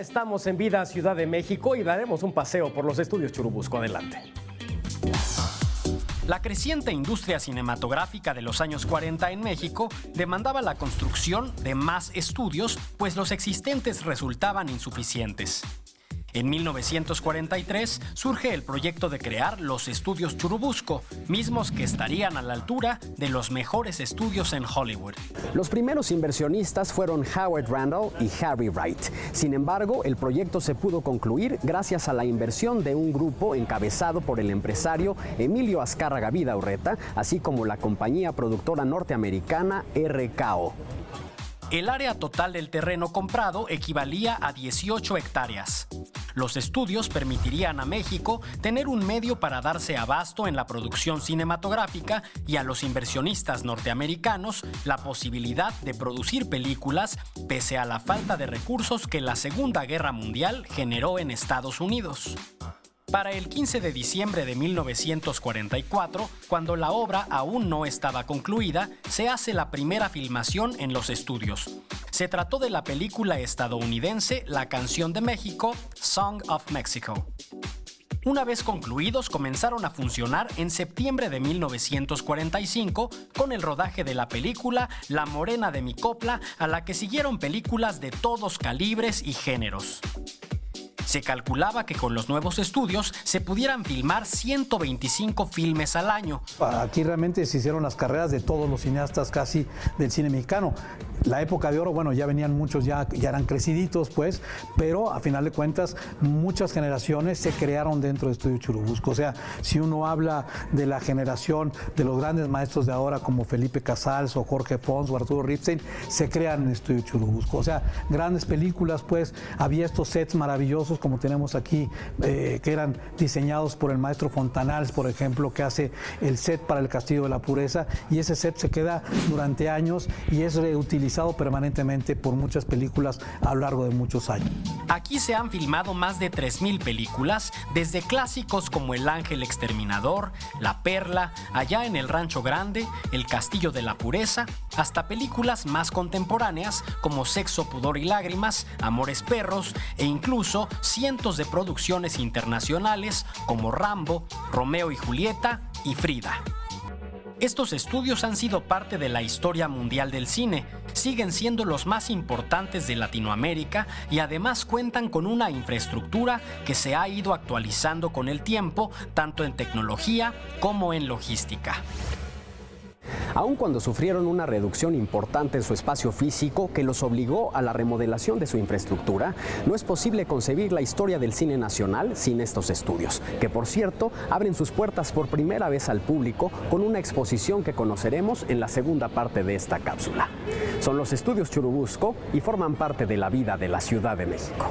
estamos en Vida Ciudad de México y daremos un paseo por los estudios Churubusco. Adelante. La creciente industria cinematográfica de los años 40 en México demandaba la construcción de más estudios, pues los existentes resultaban insuficientes. En 1943 surge el proyecto de crear los estudios Churubusco, mismos que estarían a la altura de los mejores estudios en Hollywood. Los primeros inversionistas fueron Howard Randall y Harry Wright. Sin embargo, el proyecto se pudo concluir gracias a la inversión de un grupo encabezado por el empresario Emilio Azcárraga Vidaurreta, así como la compañía productora norteamericana RKO. El área total del terreno comprado equivalía a 18 hectáreas. Los estudios permitirían a México tener un medio para darse abasto en la producción cinematográfica y a los inversionistas norteamericanos la posibilidad de producir películas pese a la falta de recursos que la Segunda Guerra Mundial generó en Estados Unidos. Para el 15 de diciembre de 1944, cuando la obra aún no estaba concluida, se hace la primera filmación en los estudios. Se trató de la película estadounidense La Canción de México, Song of Mexico. Una vez concluidos, comenzaron a funcionar en septiembre de 1945 con el rodaje de la película La Morena de mi Copla, a la que siguieron películas de todos calibres y géneros. Se calculaba que con los nuevos estudios se pudieran filmar 125 filmes al año. Aquí realmente se hicieron las carreras de todos los cineastas casi del cine mexicano. La época de oro, bueno, ya venían muchos, ya eran creciditos, pues, pero a final de cuentas muchas generaciones se crearon dentro de Estudio Churubusco. O sea, si uno habla de la generación de los grandes maestros de ahora como Felipe Casals o Jorge Pons o Arturo Ripstein, se crean en Estudio Churubusco. O sea, grandes películas, pues, había estos sets maravillosos como tenemos aquí, que eran diseñados por el maestro Fontanals, por ejemplo, que hace el set para el Castillo de la Pureza, y ese set se queda durante años y es reutilizado permanentemente por muchas películas a lo largo de muchos años. Aquí se han filmado más de 3,000 películas, desde clásicos como El Ángel Exterminador, La Perla, Allá en el Rancho Grande, El Castillo de la Pureza, hasta películas más contemporáneas como Sexo, Pudor y Lágrimas, Amores Perros e incluso cientos de producciones internacionales como Rambo, Romeo y Julieta y Frida. Estos estudios han sido parte de la historia mundial del cine, siguen siendo los más importantes de Latinoamérica y además cuentan con una infraestructura que se ha ido actualizando con el tiempo, tanto en tecnología como en logística. Aun cuando sufrieron una reducción importante en su espacio físico que los obligó a la remodelación de su infraestructura, no es posible concebir la historia del cine nacional sin estos estudios, que por cierto abren sus puertas por primera vez al público con una exposición que conoceremos en la segunda parte de esta cápsula. Son los estudios Churubusco y forman parte de la vida de la Ciudad de México.